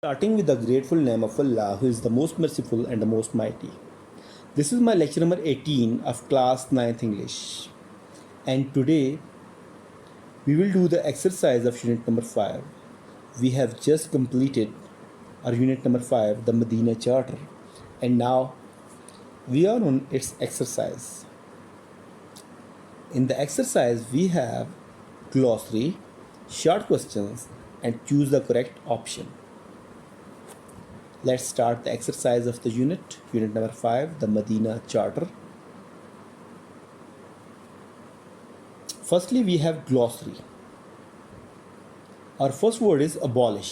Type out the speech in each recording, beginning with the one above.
Starting with the grateful name of Allah, who is the most merciful and the most mighty. This is my lecture number 18 of class 9th English. And today we will do the exercise of unit number 5. We have just completed our unit number 5, the Medina Charter. And now we are on its exercise. In the exercise, we have glossary, short questions, and choose the correct option. Let's start the exercise of the unit number 5, the Medina Charter. Firstly, we have glossary. Our first word is abolish.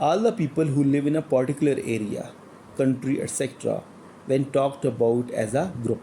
all the people who live in a particular area, country, etc. when talked about as a group.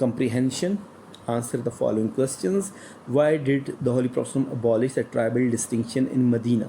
comprehension, answer the following questions. Why did the Holy Prophet abolish the tribal distinction in Medina?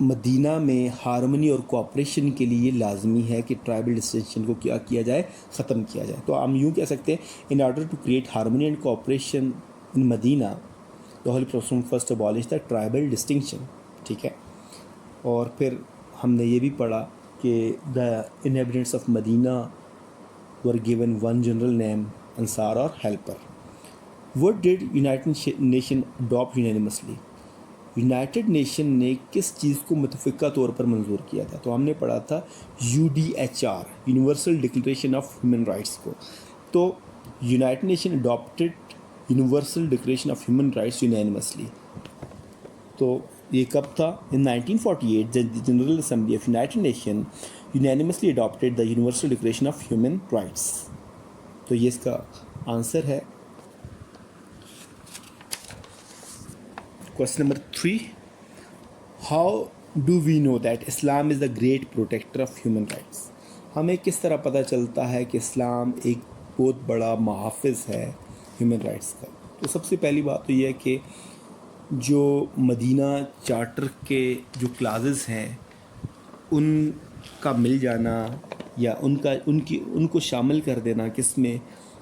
مدینہ میں harmony اور cooperation کے لیے لازمی ہے کہ tribal distinction کو کیا جائے، ختم کیا جائے. تو ہم یوں کہہ سکتے ہیں in order to create harmony and cooperation in Medina the Holy Prophet first abolished the tribal distinction. ٹھیک ہے. اور پھر ہم نے یہ بھی پڑھا کہ the inhabitants of Medina were given one general name, Ansar or helper. What did United Nation adopt unanimously? United nation نے کس چیز کو متفقہ طور پر منظور کیا تھا؟ تو ہم نے پڑھا تھا UDHR universal declaration of human rights کو. تو united nation adopted universal declaration of human rights unanimously. تو یہ کب تھا؟ ان 1948 the General Assembly of United Nations unanimously adopted the Universal Declaration of Human Rights. تو یہ اس کا آنسر ہے. Question number 3. How do we know that Islam is the great protector of human rights? ہمیں کس طرح پتہ چلتا ہے کہ اسلام ایک بہت بڑا محافظ ہے ہیومن رائٹس کا؟ تو سب سے پہلی بات تو یہ ہے کہ جو مدینہ چارٹر کے جو کلازز ہیں ان کا مل جانا یا ان کو شامل کر دینا کس میں،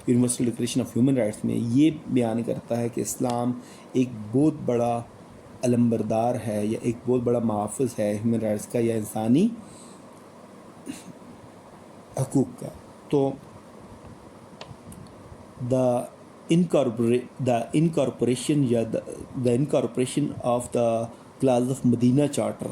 universal declaration of human rights میں، یہ بیان کرتا ہے کہ اسلام ایک بہت بڑا علمبردار ہے یا ایک بہت بڑا محافظ ہے ہیومن رائٹس کا یا انسانی حقوق کا. تو the incorporation of the clause of Medina Charter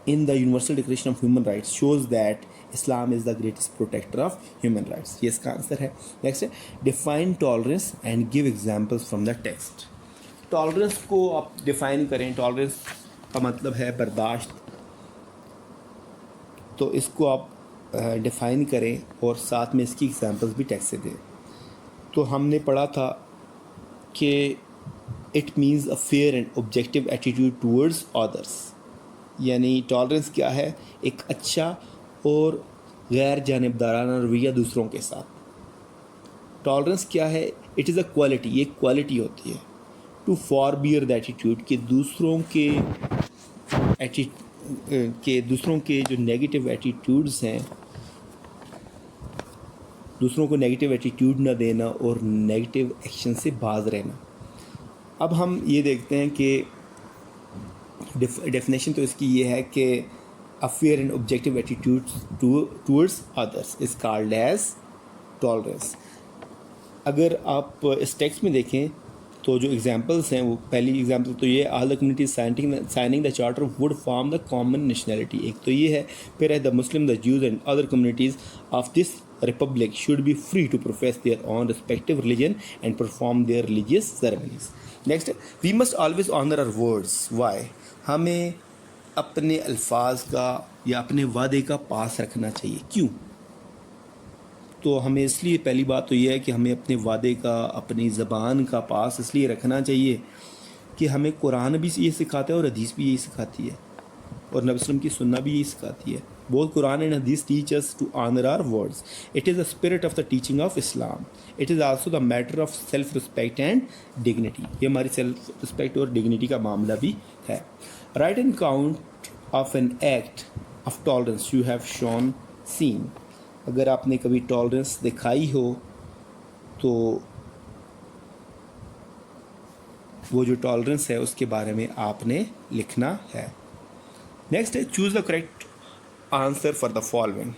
in the Universal Declaration of Human Rights shows that Islam is the greatest protector of human rights. یہ اس کا آنسر ہے. نیکسٹ ہے define tolerance and give examples from the text. Tolerance کو آپ define کریں. Tolerance کا مطلب ہے برداشت. تو اس کو آپ ڈیفائن کریں اور ساتھ میں اس کی ایگزامپلس بھی ٹیکسٹ سے دیں. تو ہم نے پڑھا تھا کہ it means a fair and objective attitude towards others. یعنی ٹالرنس کیا ہے؟ ایک اچھا اور غیر جانبدارانہ رویہ دوسروں کے ساتھ. ٹالرنس کیا ہے؟ It is a quality. یہ ایک کوالٹی ہوتی ہے. To forbear the attitude کہ دوسروں کے جو نیگیٹو ایٹیٹیوڈز ہیں دوسروں کو نیگیٹو ایٹیٹیوڈ نہ دینا اور نیگیٹو ایکشن سے باز رہنا. اب ہم یہ دیکھتے ہیں کہ ڈیفینیشن تو اس کی یہ ہے کہ a fair and objective attitude towards others is called as tolerance. اگر آپ اس ٹیکسٹ میں دیکھیں تو جو ایگزامپلس ہیں وہ پہلی ایگزامپل تو یہ all the communities signing the charter would form the common nationality. ایک تو یہ ہے. پھر ہے the Muslim, the Jews and other communities of this republic should be free to profess their own respective religion and perform their religious ceremonies. Next, we must always honor our words. Why? ہمیں اپنے الفاظ کا یا اپنے وعدے کا پاس رکھنا چاہیے. کیوں؟ تو ہمیں اس لیے پہلی بات تو یہ ہے کہ ہمیں اپنے وعدے کا، اپنی زبان کا پاس اس لیے رکھنا چاہیے کہ ہمیں قرآن بھی یہ سکھاتا ہے اور حدیث بھی یہی سکھاتی ہے اور نبی صلی اللہ علیہ وسلم کی سنت بھی یہی سکھاتی ہے. Both Quran and Hadith teach us to honor our words. It is the spirit of the teaching of Islam. It is also the matter of self-respect and dignity. یہ ہماری self respect اور dignity کا معاملہ بھی ہے. Write an account of an act of tolerance you have seen. اگر آپ نے کبھی ٹالرنس دکھائی ہو تو وہ جو ٹالرنس ہے اس کے بارے میں آپ نے لکھنا ہے. نیکسٹ ہے choose the correct answer for the following.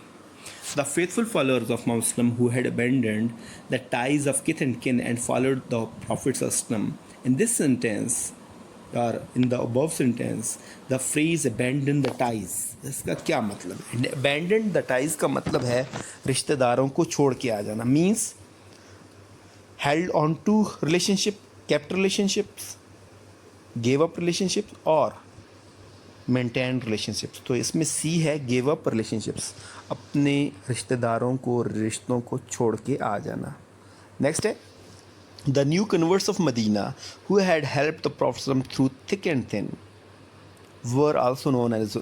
The faithful followers of Muslim who had abandoned the ties of kith and kin and followed the Prophet's custom. In this sentence or in the above sentence, the phrase abandon the ties, اس کا کیا مطلب ہے؟ abandon the ties کا مطلب ہے رشتہ داروں کو چھوڑ کے آ جانا. means held on to relationship, kept relationships, gave up relationships or maintain relationships. تو اس میں سی ہے گیو اپ ریلیشنشپس، اپنے رشتہ داروں کو، رشتوں کو چھوڑ کے آ جانا. نیکسٹ ہے the new converts of Medina who had help the Prophet through thick and thin were also known as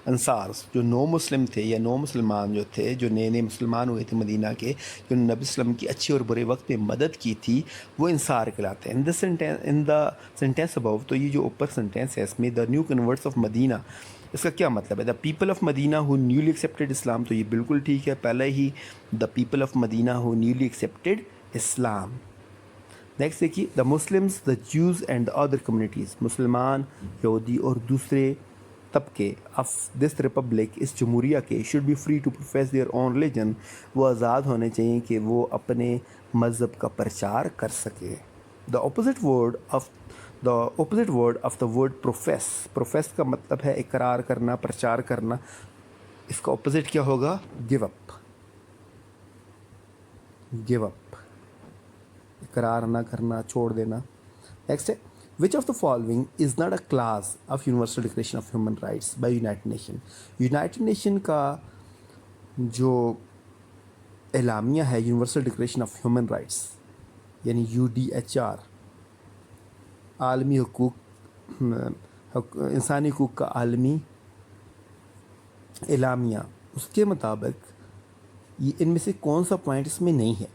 Ansar جو نو مسلم تھے یا نو مسلمان جو تھے، جو نئے نئے مسلمان ہوئے تھے مدینہ کے، جو نبی صلی اللہ علیہ وسلم کی اچھے اور برے وقت میں مدد کی تھی، وہ انصار کہلاتے ہیں. ان دا سینٹینس ابو، تو یہ جو اوپر سینٹینس ہے اس میں the new converts of Medina, اس کا کیا مطلب ہے؟ The people of Medina who newly accepted Islam, تو یہ بالکل ٹھیک ہے، پہلے ہی the people of Medina who newly accepted Islam. Next دیکھیے، the Muslims, the Jews and the other communities, مسلمان، یہودی اور دوسرے طبقے آف دس ریپبلک، اس جمہوریہ کے، should be free to profess their own religion, وہ آزاد ہونے چاہیے کہ وہ اپنے مذہب کا پرچار کر سکے. The opposite word of the word profess, profess کا مطلب ہے اقرار کرنا، پرچار کرنا، اس کا اپوزٹ کیا ہوگا؟ Give up. گیو اپ، اقرار نہ کرنا، چھوڑ دینا. نیکسٹ ہے، which of the following is not a class of universal declaration of human rights by United nation. United nation کا جو اعلامیہ ہے universal declaration of human rights یعنی UDHR، عالمی حقوق، انسانی حقوق کا عالمی اعلامیہ، اس کے مطابق یہ ان میں سے کون سا پوائنٹ اس میں نہیں ہے؟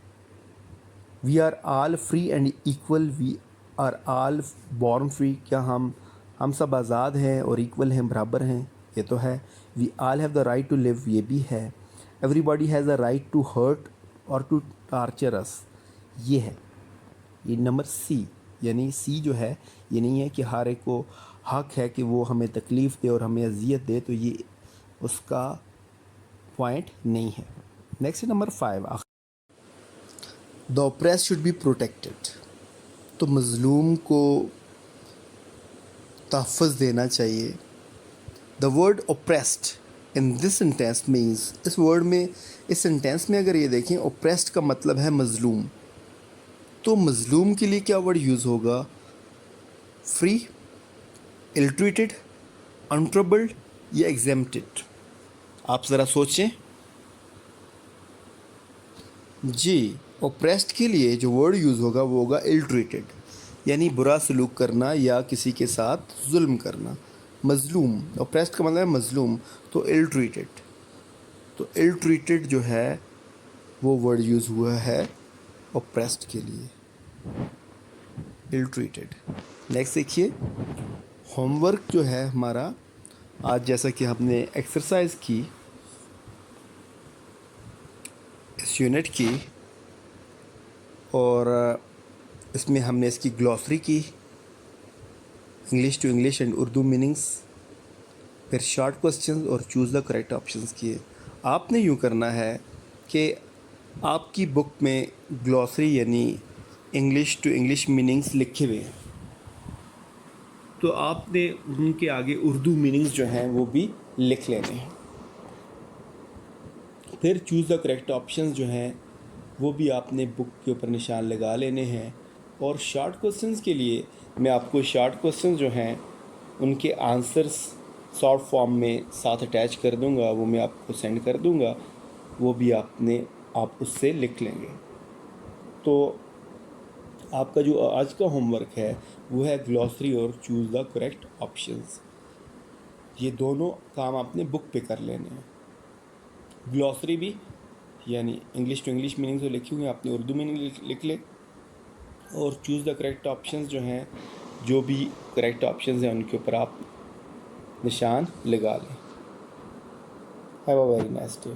We are all free and equal, we are all born free, کیا ہم سب آزاد ہیں اور ایکول ہیں، برابر ہیں؟ یہ تو ہے. We all have the right to live, یہ بھی ہے. Everybody has a right to hurt اور ٹو ٹارچر اس، یہ ہے. یہ نمبر سی، یعنی سی جو ہے یہ نہیں ہے کہ ہر ایک کو حق ہے کہ وہ ہمیں تکلیف دے اور ہمیں اذیت دے، تو یہ اس کا پوائنٹ نہیں ہے. Next number 5، the oppressed should be protected, تو مظلوم کو تحفظ دینا چاہیے. The word oppressed in this sentence means, اس ورڈ میں، اس سینٹینس میں اگر یہ دیکھیں، اوپریسڈ کا مطلب ہے مظلوم، تو مظلوم کے لیے کیا ورڈ یوز ہوگا؟ فری، الٹریٹڈ، انٹربلڈ یا ایگزیمپٹڈ؟ آپ ذرا سوچیں. جی، اوپریسڈ کے لیے جو ورڈ یوز ہوگا وہ ہوگا الٹریٹڈ، یعنی برا سلوک کرنا یا کسی کے ساتھ ظلم کرنا. مظلوم، اوپریسڈ کا مطلب ہے مظلوم، تو الٹریٹڈ، تو الٹریٹڈ جو ہے وہ ورڈ یوز ہوا ہے اوپریسڈ کے لیے، الٹریٹڈ. نیکسٹ دیکھیے، ہوم ورک جو ہے ہمارا آج، جیسا کہ ہم نے ایکسرسائز کی اس یونٹ کی، اور اس میں ہم نے اس کی گلوسری کی، English to English and Urdu meanings, پھر شارٹ کوسچنز اور چوز دا کریکٹ آپشنز کیے. آپ نے یوں کرنا ہے کہ آپ کی بک میں گلوسری یعنی انگلش ٹو انگلش میننگس لکھے ہوئے ہیں، تو آپ نے ان کے آگے اردو میننگز جو ہیں وہ بھی لکھ لینے ہیں. پھر چوز دا کریکٹ آپشنز جو ہیں وہ بھی آپ نے بک کے اوپر نشان لگا لینے ہیں. اور شارٹ کوسچنز کے لیے میں آپ کو شارٹ کوسچنز جو ہیں ان کے آنسرس شارٹ فارم میں ساتھ اٹیچ کر دوں گا، وہ میں آپ کو سینڈ کر دوں گا، وہ بھی آپ اس سے لکھ لیں گے. تو آپ کا جو آج کا ہوم ورک ہے وہ ہے گلوسری اور چوز دا کریکٹ آپشنز. یہ دونوں کام آپ نے بک پہ کر لینے ہیں. گلوسری بھی یعنی انگلش ٹو انگلش میننگ جو لکھی ہوئی ہیں آپ نے اردو میننگ لکھ لیں، اور چوز دا کریکٹ آپشنز جو ہیں، جو بھی کریکٹ آپشنز ہیں ان کے اوپر آپ نشان لگا لیں. Have a very nice day.